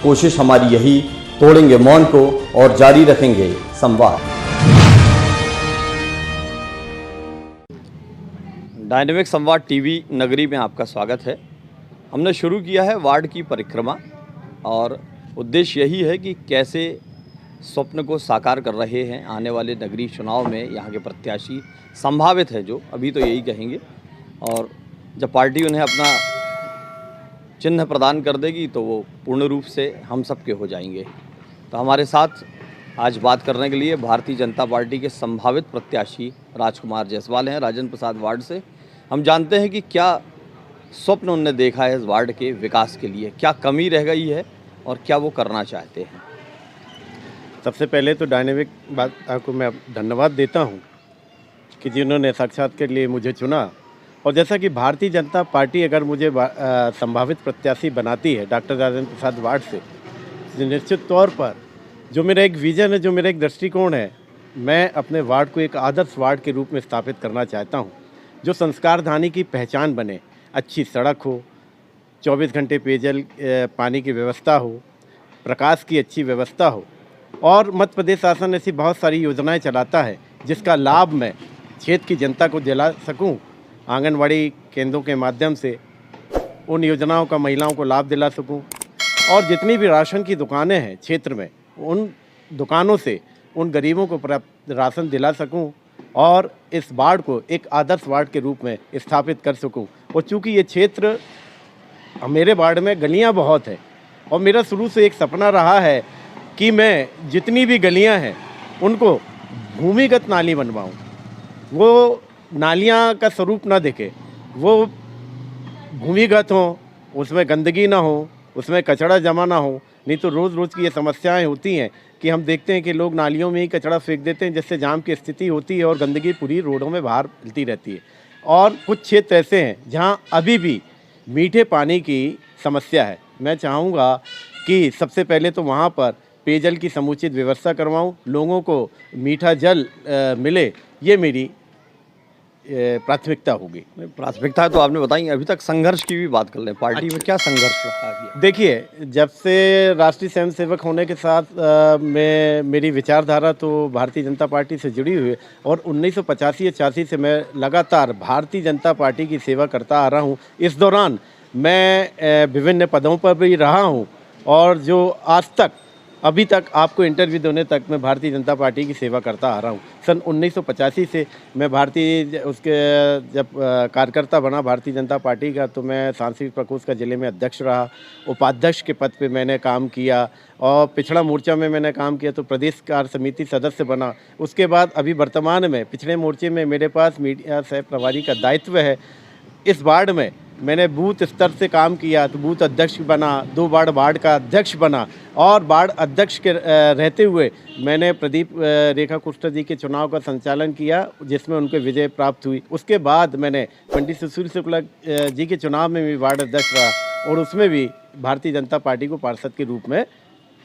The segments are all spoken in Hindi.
कोशिश हमारी यही, तोड़ेंगे मौन को और जारी रखेंगे संवाद। डायनेमिक संवाद टीवी नगरी में आपका स्वागत है। हमने शुरू किया है वार्ड की परिक्रमा और उद्देश्य यही है कि कैसे स्वप्न को साकार कर रहे हैं आने वाले नगरीय चुनाव में यहाँ के प्रत्याशी संभावित है, जो अभी तो यही कहेंगे, और जब पार्टी उन्हें अपना चिन्ह प्रदान कर देगी तो वो पूर्ण रूप से हम सब के हो जाएंगे। तो हमारे साथ आज बात करने के लिए भारतीय जनता पार्टी के संभावित प्रत्याशी राजकुमार जायसवाल हैं, राजेंद्र प्रसाद वार्ड से। हम जानते हैं कि क्या स्वप्न उन्होंने देखा है इस वार्ड के विकास के लिए, क्या कमी रह गई है और क्या वो करना चाहते हैं। सबसे पहले तो डायनेमिक बात को मैं धन्यवाद देता हूं कि जिन्होंने साक्षात के लिए मुझे चुना। और जैसा कि भारतीय जनता पार्टी अगर मुझे संभावित प्रत्याशी बनाती है डॉक्टर राजेंद्र प्रसाद वार्ड से, तो निश्चित तौर पर जो मेरा एक विज़न है, जो मेरा एक दृष्टिकोण है, मैं अपने वार्ड को एक आदर्श वार्ड के रूप में स्थापित करना चाहता हूं, जो संस्कारधानी की पहचान बने। अच्छी सड़क हो, 24 घंटे पेयजल पानी की व्यवस्था हो, प्रकाश की अच्छी व्यवस्था हो, और मध्य प्रदेश शासन ऐसी बहुत सारी योजनाएं चलाता है जिसका लाभ मैं क्षेत्र की जनता को दिला सकूं। आंगनवाड़ी केंद्रों के माध्यम से उन योजनाओं का महिलाओं को लाभ दिला सकूं, और जितनी भी राशन की दुकानें हैं क्षेत्र में, उन दुकानों से उन गरीबों को प्राप्त राशन दिला सकूं और इस वार्ड को एक आदर्श वार्ड के रूप में स्थापित कर सकूं। और चूँकि ये क्षेत्र, मेरे वार्ड में गलियां बहुत हैं और मेरा शुरू से एक सपना रहा है कि मैं जितनी भी गलियां हैं उनको भूमिगत नाली बनवाऊं। वो नालियां का स्वरूप ना दिखे, वो भूमिगत हों, उसमें गंदगी ना हो, उसमें कचरा जमा ना हो। नहीं तो रोज़ रोज़ की ये समस्याएं होती हैं कि हम देखते हैं कि लोग नालियों में ही कचरा फेंक देते हैं, जिससे जाम की स्थिति होती है और गंदगी पूरी रोडों में बाहर फैलती रहती है। और कुछ क्षेत्र ऐसे हैं जहाँ अभी भी मीठे पानी की समस्या है। मैं चाहूँगा कि सबसे पहले तो वहाँ पर पेयजल की समुचित व्यवस्था करवाऊँ, लोगों को मीठा जल मिले, ये मेरी प्राथमिकता होगी। प्राथमिकता है तो आपने बताई। अभी तक संघर्ष की भी बात कर लें, पार्टी में क्या संघर्ष रहा है? देखिए, जब से राष्ट्रीय स्वयंसेवक होने के साथ मेरी विचारधारा तो भारतीय जनता पार्टी से जुड़ी हुई है, और 1985-86 से मैं लगातार भारतीय जनता पार्टी की सेवा करता आ रहा हूँ। इस दौरान मैं विभिन्न पदों पर भी रहा हूँ, और जो आज तक अभी तक आपको इंटरव्यू देने तक मैं भारतीय जनता पार्टी की सेवा करता आ रहा हूँ। सन 1985 से मैं जब कार्यकर्ता बना भारतीय जनता पार्टी का, तो मैं सांस्कृतिक प्रकोष्ठ का जिले में अध्यक्ष रहा, उपाध्यक्ष के पद पे मैंने काम किया, और पिछड़ा मोर्चा में मैंने काम किया तो प्रदेश कार्य समिति सदस्य बना। उसके बाद अभी वर्तमान में पिछड़े मोर्चे में मेरे पास मीडिया सह प्रभारी का दायित्व है। इस वार्ड में मैंने बूथ स्तर से काम किया तो बूथ अध्यक्ष बना, 2 बार वार्ड का अध्यक्ष बना, और वार्ड अध्यक्ष के रहते हुए मैंने प्रदीप रेखा कुष्टा जी के चुनाव का संचालन किया, जिसमें उनके विजय प्राप्त हुई। उसके बाद मैंने पंडित सुशील शुक्ला जी के चुनाव में भी वार्ड अध्यक्ष रहा, और उसमें भी भारतीय जनता पार्टी को पार्षद के रूप में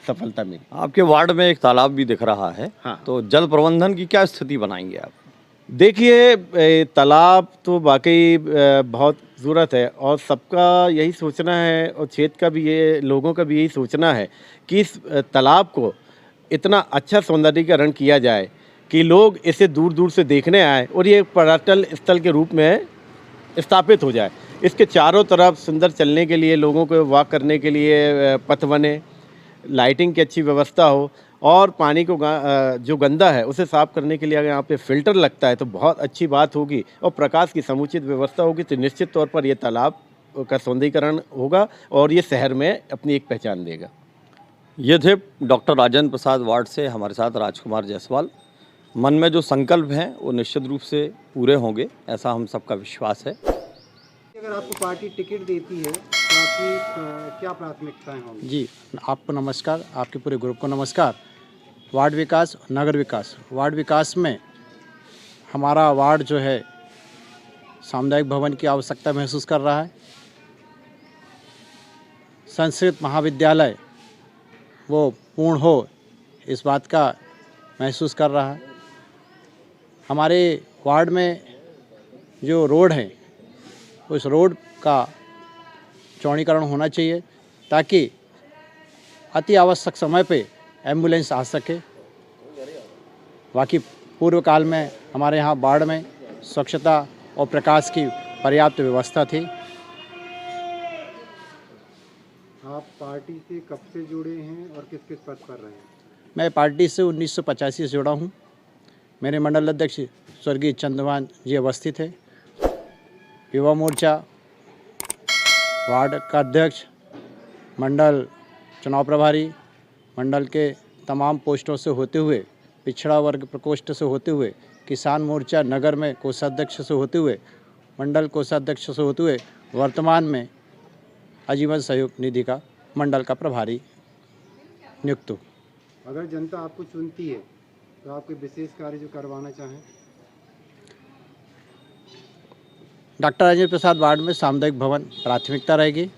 सफलता मिली। आपके वार्ड में एक तालाब भी दिख रहा है। हाँ। तो जल प्रबंधन की क्या स्थिति बनाएंगे आप? देखिए, तालाब तो वाकई बहुत ज़रूरत है, और सबका यही सोचना है, और क्षेत्र का भी, ये लोगों का भी यही सोचना है कि इस तालाब को इतना अच्छा सौंदर्यीकरण किया जाए कि लोग इसे दूर दूर से देखने आए और ये पर्यटन स्थल के रूप में स्थापित हो जाए। इसके चारों तरफ सुंदर चलने के लिए, लोगों को वॉक करने के लिए पथ बने, लाइटिंग की अच्छी व्यवस्था हो, और पानी को जो गंदा है उसे साफ़ करने के लिए अगर यहाँ पे फ़िल्टर लगता है तो बहुत अच्छी बात होगी, और प्रकाश की समुचित व्यवस्था होगी तो निश्चित तौर पर ये तालाब का सौंदर्यीकरण होगा और ये शहर में अपनी एक पहचान देगा। ये थे डॉक्टर राजेंद्र प्रसाद वार्ड से हमारे साथ राजकुमार जायसवाल। मन में जो संकल्प हैं वो निश्चित रूप से पूरे होंगे, ऐसा हम सबका विश्वास है। अगर आपको पार्टी टिकट देती है तो आपकी क्या प्राथमिकताएं होंगी? जी, आपको नमस्कार, आपके पूरे ग्रुप को नमस्कार। वार्ड विकास, नगर विकास। वार्ड विकास में हमारा वार्ड जो है सामुदायिक भवन की आवश्यकता महसूस कर रहा है। संस्कृत महाविद्यालय वो पूर्ण हो, इस बात का महसूस कर रहा है। हमारे वार्ड में जो रोड है उस रोड का चौड़ीकरण होना चाहिए, ताकि अति आवश्यक समय पे एम्बुलेंस आ सके। बाकी पूर्व काल में हमारे यहाँ वार्ड में स्वच्छता और प्रकाश की पर्याप्त व्यवस्था थी। आप पार्टी से कब से जुड़े हैं और किस किस पद पर रहे हैं? मैं पार्टी से 1985 से जुड़ा हूँ। मेरे मंडल अध्यक्ष स्वर्गीय चंद्रभान जी अवस्थित है। युवा मोर्चा वार्ड का अध्यक्ष, मंडल चुनाव प्रभारी, मंडल के तमाम पोस्टों से होते हुए, पिछड़ा वर्ग प्रकोष्ठ से होते हुए, किसान मोर्चा नगर में कोषाध्यक्ष से होते हुए, मंडल कोषाध्यक्ष से होते हुए वर्तमान में आजीवन सहयोग निधि का मंडल का प्रभारी नियुक्त हूँ। अगर जनता आपको चुनती है तो आप कोई विशेष कार्य जो करवाना चाहें? डॉक्टर राजेंद्र प्रसाद वार्ड में सामुदायिक भवन प्राथमिकता रहेगी।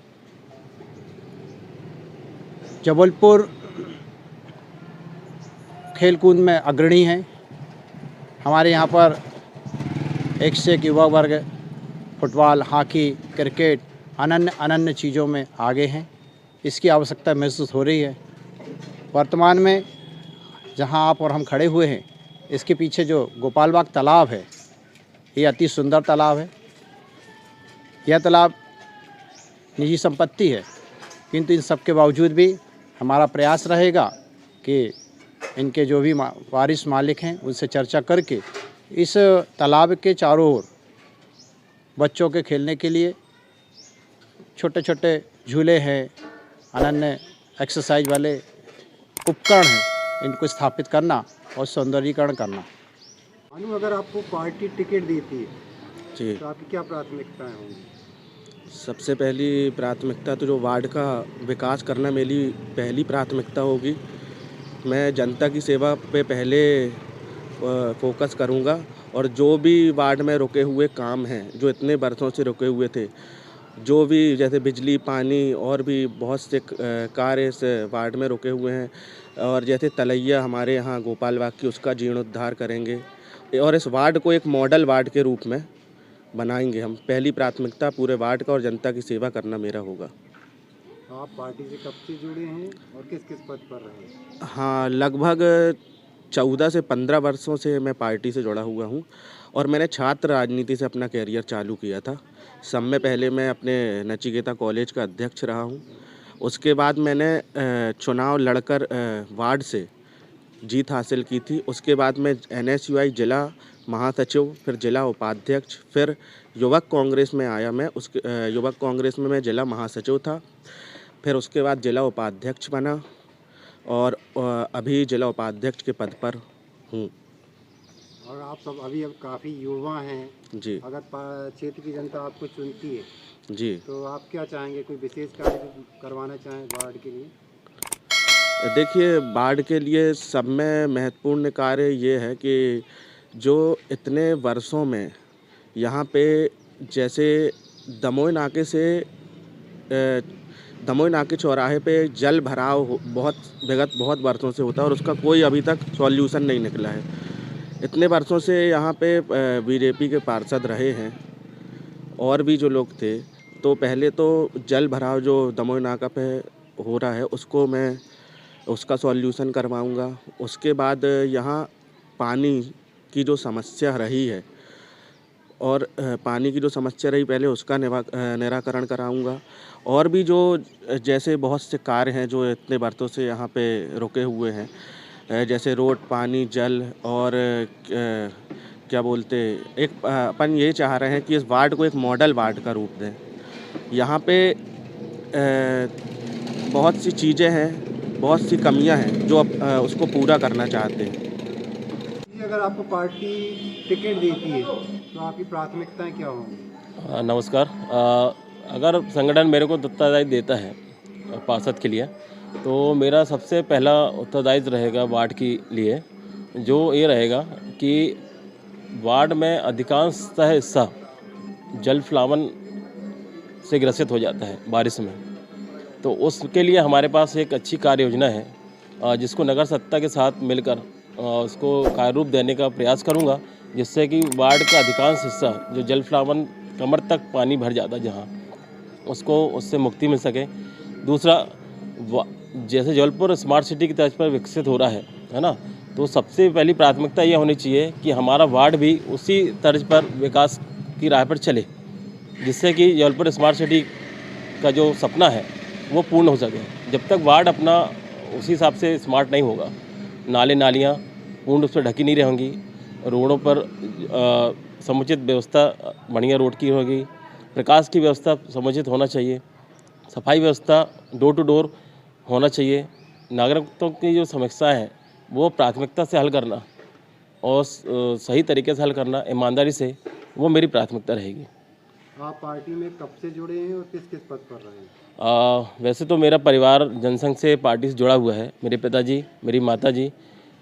जबलपुर खेलकूद में अग्रणी है। हमारे यहाँ पर एक से एक युवा वर्ग फुटबॉल, हॉकी, क्रिकेट अनन्य चीज़ों में आगे हैं। इसकी आवश्यकता महसूस हो रही है। वर्तमान में जहाँ आप और हम खड़े हुए हैं, इसके पीछे जो गोपाल बाग तालाब है, ये अति सुंदर तालाब है। यह तालाब निजी संपत्ति है, किंतु इन सब के बावजूद भी हमारा प्रयास रहेगा कि इनके जो भी वारिस मालिक हैं उनसे चर्चा करके इस तालाब के चारों ओर बच्चों के खेलने के लिए छोटे छोटे झूले हैं, अनन्य एक्सरसाइज वाले उपकरण हैं, इनको स्थापित करना और सौंदर्यीकरण करना। अनु, अगर आपको पार्टी टिकट देती है जी, तो आपकी क्या प्राथमिकताएं होंगी? सबसे पहली प्राथमिकता तो जो वार्ड का विकास करना मेरी पहली प्राथमिकता होगी। मैं जनता की सेवा पे पहले फोकस करूँगा और जो भी वार्ड में रुके हुए काम हैं, जो इतने बरसों से रुके हुए थे, जो भी जैसे बिजली, पानी और भी बहुत से कार्य इस वार्ड में रुके हुए हैं, और जैसे तलैया हमारे यहाँ गोपाल बाग की, उसका जीर्णोद्धार करेंगे और इस वार्ड को एक मॉडल वार्ड के रूप में बनाएंगे हम। पहली प्राथमिकता पूरे वार्ड का और जनता की सेवा करना मेरा होगा। आप पार्टी से कब से जुड़े हैं और किस किस पद पर रहे हैं? हाँ, लगभग 14 से 15 वर्षों से मैं पार्टी से जुड़ा हुआ हूँ और मैंने छात्र राजनीति से अपना कैरियर चालू किया था। सब में पहले मैं अपने नचिकेता कॉलेज का अध्यक्ष रहा हूँ। उसके बाद मैंने चुनाव लड़कर वार्ड से जीत हासिल की थी। उसके बाद मैं NSUI जिला महासचिव, फिर जिला उपाध्यक्ष, फिर युवक कांग्रेस में आया। मैं उसके युवक कांग्रेस में मैं जिला महासचिव था, फिर उसके बाद जिला उपाध्यक्ष बना और अभी जिला उपाध्यक्ष के पद पर हूँ। और आप सब अभी अब काफ़ी युवा हैं जी अगर क्षेत्र की जनता आपको चुनती है जी। तो आप क्या चाहेंगे? कोई विशेष कार्य जो करवाना चाहें वार्ड के लिए? देखिए, वार्ड के लिए सब में महत्वपूर्ण कार्य ये है कि जो इतने वर्षों में यहाँ पे जैसे दमोई नाके चौराहे पे जल भराव विगत बहुत वर्षों से होता है और उसका कोई अभी तक सॉल्यूशन नहीं निकला है। इतने वर्षों से यहाँ पे BJP के पार्षद रहे हैं और भी जो लोग थे, तो पहले तो जल भराव जो दमोई नाका पे हो रहा है उसका सॉल्यूशन करवाऊँगा। उसके बाद यहाँ पानी की जो समस्या रही है और पानी की जो समस्या रही पहले उसका निराकरण कराऊँगा। और भी जो जैसे बहुत से कार्य हैं जो इतने वर्षों से यहाँ पे रुके हुए हैं, जैसे रोड, पानी, जल और क्या बोलते, एक अपन ये चाह रहे हैं कि इस वार्ड को एक मॉडल वार्ड का रूप दें। यहाँ पे बहुत सी चीज़ें हैं, बहुत सी कमियां हैं जो उसको पूरा करना चाहते हैं। अगर आपको पार्टी टिकट देती है तो आपकी प्राथमिकताएं क्या होंगी? नमस्कार। अगर संगठन मेरे को उत्तरदायित्व देता है पार्षद के लिए, तो मेरा सबसे पहला उत्तरदायित्व रहेगा वार्ड के लिए, जो ये रहेगा कि वार्ड में अधिकांशतः हिस्सा जल प्लावन से ग्रसित हो जाता है बारिश में। तो उसके लिए हमारे पास एक अच्छी कार्य योजना है जिसको नगर सत्ता के साथ मिलकर उसको कार्यरूप देने का प्रयास करूंगा, जिससे कि वार्ड का अधिकांश हिस्सा जो जल प्लावन कमर तक पानी भर जाता है जहां, उससे मुक्ति मिल सके। दूसरा, जैसे जबलपुर स्मार्ट सिटी की तर्ज पर विकसित हो रहा है ना, तो सबसे पहली प्राथमिकता ये होनी चाहिए कि हमारा वार्ड भी उसी तर्ज पर विकास की राह पर चले, जिससे कि जबलपुर स्मार्ट सिटी का जो सपना है वो पूर्ण हो सके। जब तक वार्ड अपना उसी हिसाब से स्मार्ट नहीं होगा, नाले नालियाँ पूर्ण रूप से ढकी नहीं रहेंगी, रोडों पर समुचित व्यवस्था बढ़िया रोड की होगी, प्रकाश की व्यवस्था समुचित होना चाहिए, सफाई व्यवस्था डोर टू डोर होना चाहिए, नागरिकों की जो समस्याएं हैं वो प्राथमिकता से हल करना और सही तरीके से हल करना, ईमानदारी से, वो मेरी प्राथमिकता रहेगी। आप पार्टी में कब से जुड़े हैं और किस किस पद पर रहे हैं? वैसे तो मेरा परिवार जनसंघ से पार्टी से जुड़ा हुआ है, मेरे पिताजी, मेरी माताजी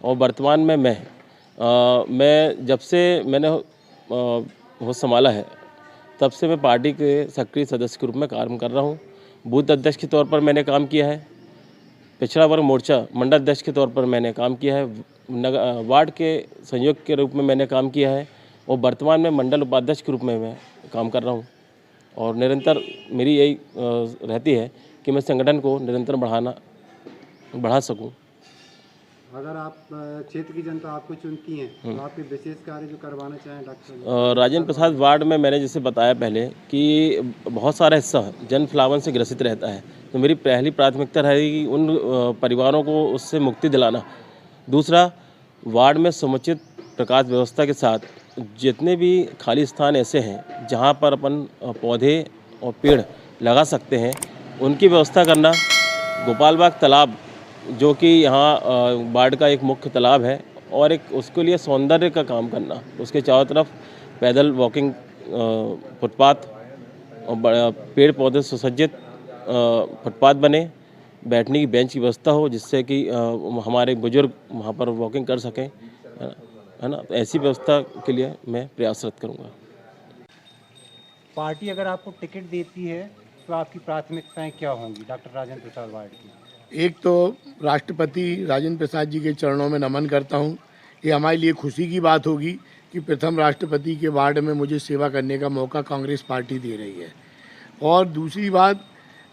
और वर्तमान में मैं जब से मैंने होश संभाला है तब से मैं पार्टी के सक्रिय सदस्य के रूप में काम कर रहा हूँ। बूथ अध्यक्ष के तौर पर मैंने काम किया है, पिछड़ा वर्ग मोर्चा मंडल अध्यक्ष के तौर पर मैंने काम किया है, वार्ड के संयोजक के रूप में मैंने काम किया है और वर्तमान में मंडल उपाध्यक्ष के रूप में मैं काम कर रहा हूँ। और निरंतर मेरी यही रहती है कि मैं संगठन को निरंतर बढ़ा सकूँ। अगर आप क्षेत्र की जनता आपको चुनती है तो आपके विशेष कार्य जो करवाना चाहें डॉक्टर? राजेंद्र प्रसाद वार्ड में मैंने जैसे बताया पहले कि बहुत सारा हिस्सा जन प्लावन से ग्रसित रहता है, तो मेरी पहली प्राथमिकता रहेगी उन परिवारों को उससे मुक्ति दिलाना। दूसरा, वार्ड में समुचित प्रकाश व्यवस्था के साथ जितने भी खाली स्थान ऐसे हैं जहां पर अपन पौधे और पेड़ लगा सकते हैं उनकी व्यवस्था करना। गोपाल बाग तालाब जो कि यहाँ वार्ड का एक मुख्य तालाब है और एक उसके लिए सौंदर्य का काम करना, उसके चारों तरफ पैदल वॉकिंग फुटपाथ और पेड़ पौधे सुसज्जित फुटपाथ बने, बैठने की बेंच की व्यवस्था हो जिससे कि हमारे बुजुर्ग वहाँ पर वॉकिंग कर सकें, है ना। तो ऐसी व्यवस्था के लिए मैं प्रयासरत करूँगा। पार्टी अगर आपको टिकट देती है तो आपकी प्राथमिकताएं क्या होंगी डॉक्टर राजेंद्र प्रसाद वार्ड की? एक तो राष्ट्रपति राजेंद्र प्रसाद जी के चरणों में नमन करता हूँ। ये हमारे लिए खुशी की बात होगी कि प्रथम राष्ट्रपति के वार्ड में मुझे सेवा करने का मौका कांग्रेस पार्टी दे रही है। और दूसरी बात,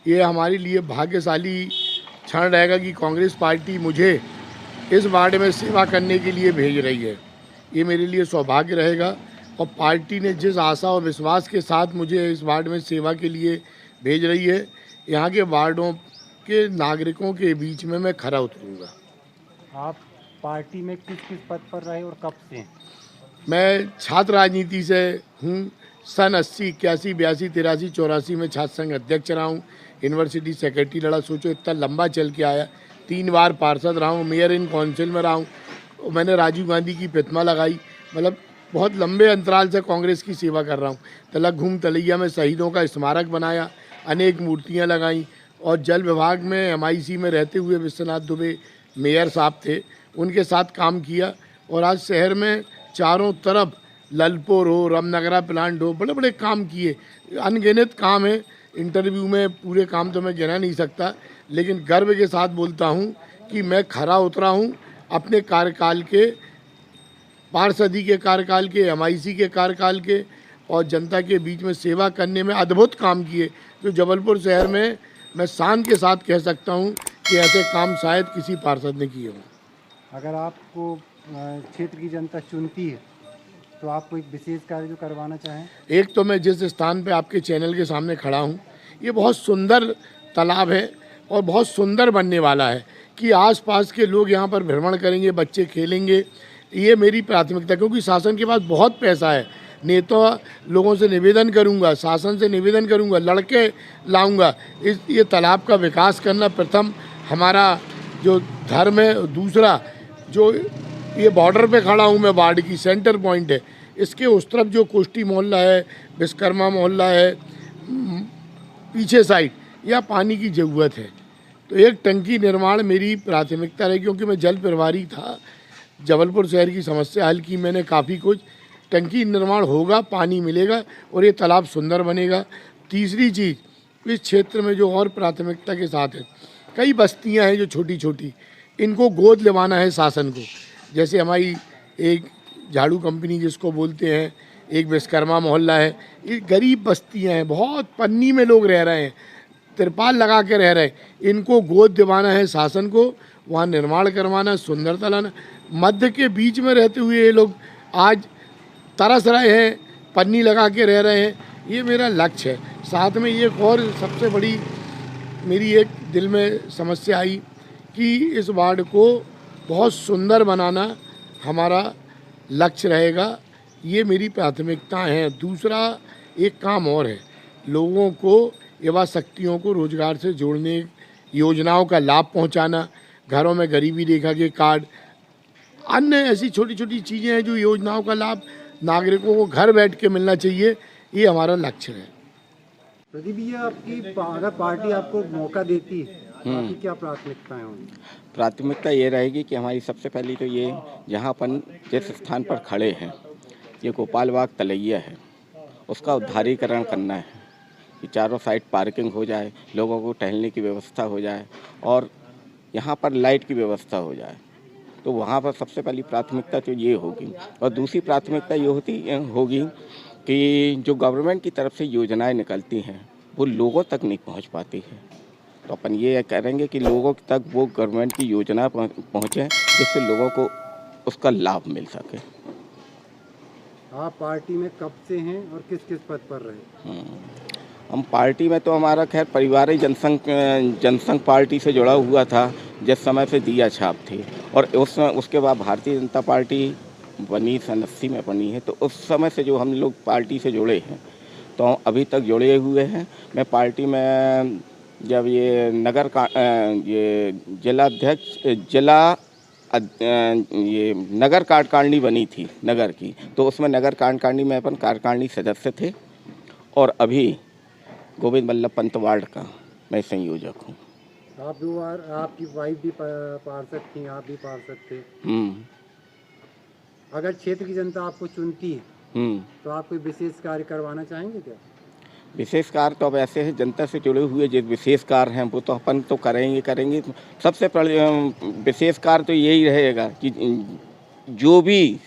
ये हमारे लिए भाग्यशाली क्षण रहेगा कि कांग्रेस पार्टी मुझे इस वार्ड में सेवा करने के लिए भेज रही है। ये मेरे लिए सौभाग्य रहेगा और पार्टी ने जिस आशा और विश्वास के साथ मुझे इस वार्ड में सेवा के लिए भेज रही है, यहाँ के वार्डों के नागरिकों के बीच में मैं खरा उतरूँगा। आप पार्टी में किस किस पद पर रहे और कब से? मैं छात्र राजनीति से हूँ। सन 80, 81, 82, 83, 84 में छात्र संघ अध्यक्ष रहा हूँ, यूनिवर्सिटी सेक्रेटरी लड़ा। सोचो इतना लंबा चल के आया। 3 बार पार्षद रहा हूँ, मेयर इन काउंसिल में रहा हूँ, मैंने राजीव गांधी की प्रतिमा लगाई। मतलब बहुत लंबे अंतराल से कांग्रेस की सेवा कर रहा हूँ। तलक घूम तलैया में शहीदों का स्मारक बनाया, अनेक मूर्तियाँ लगाई और जल विभाग में MIC में रहते हुए विश्वनाथ दुबे मेयर साहब थे, उनके साथ काम किया। और आज शहर में चारों तरफ ललपुर हो, रामनगरा प्लांट हो, बड़े बड़े काम किए, अनगिनत काम है। इंटरव्यू में पूरे काम तो मैं गिना नहीं सकता, लेकिन गर्व के साथ बोलता हूँ कि मैं खरा उतरा हूँ अपने कार्यकाल के, पार्षदी के कार्यकाल के, MIC के कार्यकाल के, और जनता के बीच में सेवा करने में अद्भुत काम किए। जो जबलपुर शहर में मैं शान के साथ कह सकता हूँ कि ऐसे काम शायद किसी पार्षद ने किए हों। अगर आपको क्षेत्र की जनता चुनती है तो आपको एक विशेष कार्य जो करवाना चाहें? एक तो मैं जिस स्थान पे आपके चैनल के सामने खड़ा हूँ, ये बहुत सुंदर तालाब है और बहुत सुंदर बनने वाला है कि आसपास के लोग यहाँ पर भ्रमण करेंगे, बच्चे खेलेंगे। ये मेरी प्राथमिकता, क्योंकि शासन के पास बहुत पैसा है। नेता लोगों से निवेदन करूँगा, शासन से निवेदन करूँगा, लड़के लाऊँगा ये तालाब का विकास करना प्रथम हमारा जो धर्म है। दूसरा, जो ये बॉर्डर पे खड़ा हूँ मैं, वार्ड की सेंटर पॉइंट है, इसके उस तरफ जो कोष्टी मोहल्ला है, विश्वकर्मा मोहल्ला है, पीछे साइड, या पानी की ज़रूरत है। तो एक टंकी निर्माण मेरी प्राथमिकता रही, क्योंकि मैं जल प्रभारी था। जबलपुर शहर की समस्या हल की मैंने काफ़ी कुछ। टंकी निर्माण होगा, पानी मिलेगा और ये तालाब सुंदर बनेगा। तीसरी चीज़, इस क्षेत्र में जो और प्राथमिकता के साथ है, कई बस्तियां हैं जो छोटी छोटी, इनको गोद लेवाना है शासन को। जैसे हमारी एक झाड़ू कंपनी जिसको बोलते हैं, एक विश्वकर्मा मोहल्ला है, ये गरीब बस्तियां हैं, बहुत पन्नी में लोग रह रहे हैं। तिरपाल लगा के रह रहे, इनको गोद दिवाना है शासन को, वहाँ निर्माण करवाना, सुंदरता लाना। मध्य के बीच में रहते हुए ये लोग आज तरस रहे हैं, पन्नी लगा के रह रहे हैं, ये मेरा लक्ष्य है। साथ में ये और सबसे बड़ी मेरी एक दिल में समस्या आई कि इस वार्ड को बहुत सुंदर बनाना हमारा लक्ष्य रहेगा, ये मेरी प्राथमिकता है। दूसरा एक काम और है, लोगों को युवा शक्तियों को रोजगार से जोड़ने, योजनाओं का लाभ पहुंचाना, घरों में गरीबी रेखा के कार्ड, अन्य ऐसी छोटी छोटी चीज़ें हैं जो योजनाओं का लाभ नागरिकों को घर बैठ के मिलना चाहिए, ये हमारा लक्ष्य है। प्रदीप जी, आपकी अगर पार्टी आपको मौका देती है तो आपकी क्या प्राथमिकताएं होंगी? प्राथमिकता ये रहेगी कि हमारी सबसे पहली तो ये, जहाँ अपन जिस स्थान पर खड़े हैं, ये गोपाल बाग तलैया है, उसका उद्धारीकरण करना है कि चारों साइड पार्किंग हो जाए, लोगों को टहलने की व्यवस्था हो जाए और यहाँ पर लाइट की व्यवस्था हो जाए। तो वहाँ पर सबसे पहली प्राथमिकता तो ये होगी। और दूसरी प्राथमिकता ये होगी कि जो गवर्नमेंट की तरफ से योजनाएं निकलती हैं वो लोगों तक नहीं पहुँच पाती है, तो अपन ये करेंगे कि लोगों तक वो गवर्नमेंट की योजना पहुँचे जिससे लोगों को उसका लाभ मिल सके। आप पार्टी में कब से हैं और किस किस पद पर रहे? हम पार्टी में तो हमारा खैर परिवार ही जनसंघ पार्टी से जुड़ा हुआ था जिस समय से दिया छाप थी, और उसके बाद भारतीय जनता पार्टी बनी सन 80 में बनी है, तो उस समय से जो हम लोग पार्टी से जुड़े हैं तो अभी तक जुड़े हुए हैं। मैं पार्टी में जब ये ये नगर कार्यकारिणी बनी थी नगर की, तो उसमें नगर कार्यकारिणी में अपन कार्यकारिणी सदस्य थे, और अभी गोविंद वल्लभ पंत वार्ड का मैं संयोजक हूँ। आप 2 बार, आपकी वाइफ भी पार्षद थी, आप भी पार्षद थे। अगर क्षेत्र की जनता आपको चुनती है तो आप कोई विशेष कार्य करवाना चाहेंगे क्या? विशेष कार्य तो अब ऐसे हैं, जनता से जुड़े हुए जो विशेष कार्य हैं वो तो अपन तो करेंगे। सबसे पहले विशेष कार्य तो यही रहेगा कि जो भी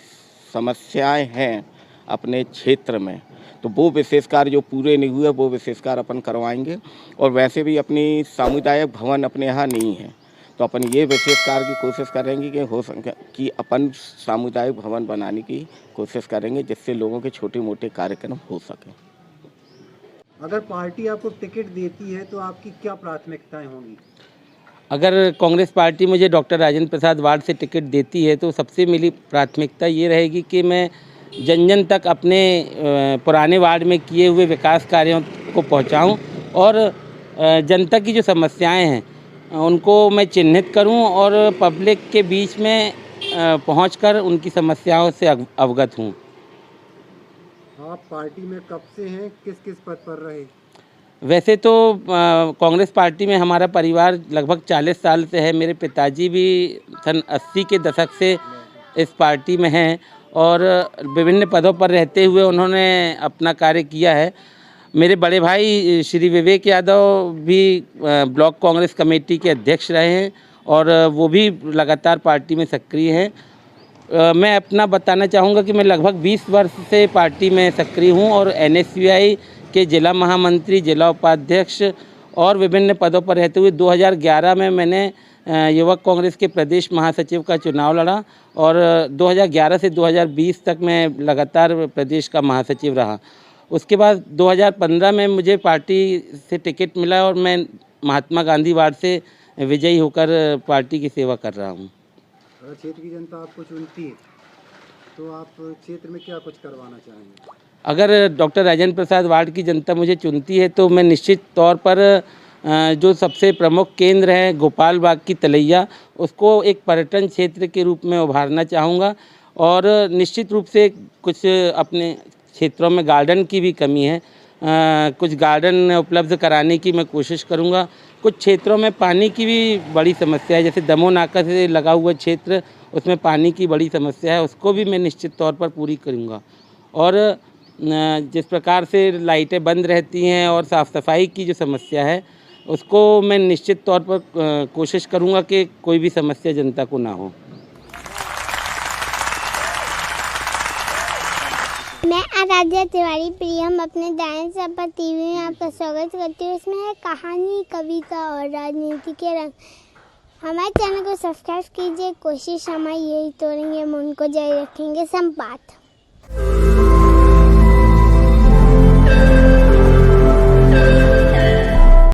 समस्याएं हैं अपने क्षेत्र में, तो वो विशेष कार्य जो पूरे नहीं हुए वो विशेष कार्य अपन करवाएंगे। और वैसे भी अपनी सामुदायिक भवन अपने यहाँ नहीं है, तो अपन ये विशेष कार्य की कोशिश करेंगे कि हो सके कि अपन सामुदायिक भवन बनाने की कोशिश करेंगे जिससे लोगों के छोटे मोटे कार्यक्रम हो सकें। अगर पार्टी आपको टिकट देती है तो आपकी क्या प्राथमिकताएं होंगी? अगर कांग्रेस पार्टी मुझे डॉक्टर राजेंद्र प्रसाद वार्ड से टिकट देती है तो सबसे मेरी प्राथमिकता ये रहेगी कि मैं जन जन तक अपने पुराने वार्ड में किए हुए विकास कार्यों को पहुंचाऊं और जनता की जो समस्याएं हैं उनको मैं चिन्हित करूं और पब्लिक के बीच में पहुंचकर उनकी समस्याओं से अवगत हूं। आप पार्टी में कब से हैं, किस किस पद पर रहे? वैसे तो कांग्रेस पार्टी में हमारा परिवार लगभग 40 साल से है। मेरे पिताजी भी सन 80 के दशक से इस पार्टी में हैं और विभिन्न पदों पर रहते हुए उन्होंने अपना कार्य किया है। मेरे बड़े भाई श्री विवेक यादव भी ब्लॉक कांग्रेस कमेटी के अध्यक्ष रहे हैं और वो भी लगातार पार्टी में सक्रिय हैं। मैं अपना बताना चाहूँगा कि मैं लगभग 20 वर्ष से पार्टी में सक्रिय हूँ और NSUI के जिला महामंत्री, जिला उपाध्यक्ष और विभिन्न पदों पर रहते हुए 2011 में मैंने युवक कांग्रेस के प्रदेश महासचिव का चुनाव लड़ा और 2011 से 2020 तक मैं लगातार प्रदेश का महासचिव रहा। उसके बाद 2015 में मुझे पार्टी से टिकट मिला और मैं महात्मा गांधी वार्ड से विजयी होकर पार्टी की सेवा कर रहा हूँ। अगर क्षेत्र की जनता आपको चुनती है तो आप क्षेत्र में क्या कुछ करवाना चाहेंगे? अगर डॉक्टर राजेंद्र प्रसाद वार्ड की जनता मुझे चुनती है तो मैं निश्चित तौर पर जो सबसे प्रमुख केंद्र है गोपाल बाग की तलैया, उसको एक पर्यटन क्षेत्र के रूप में उभारना चाहूँगा और निश्चित रूप से कुछ अपने क्षेत्रों में गार्डन की भी कमी है, कुछ गार्डन उपलब्ध कराने की मैं कोशिश करूँगा। कुछ क्षेत्रों में पानी की भी बड़ी समस्या है, जैसे दमोह नाका से लगा हुआ क्षेत्र, उसमें पानी की बड़ी समस्या है, उसको भी मैं निश्चित तौर पर पूरी करूँगा। और जिस प्रकार से लाइटें बंद रहती हैं और साफ़ सफाई की जो समस्या है उसको मैं निश्चित तौर पर कोशिश करूँगा कि कोई भी समस्या जनता को ना हो। मैं आराध्या तिवारी प्रियम अपने दाएं सपा टीवी में आपका स्वागत करती हूँ। इसमें है कहानी, कविता और राजनीति के रंग। हमारे चैनल को सब्सक्राइब कीजिए। कोशिश हमारी यही तोड़ेंगे, मन को जारी रखेंगे संपात।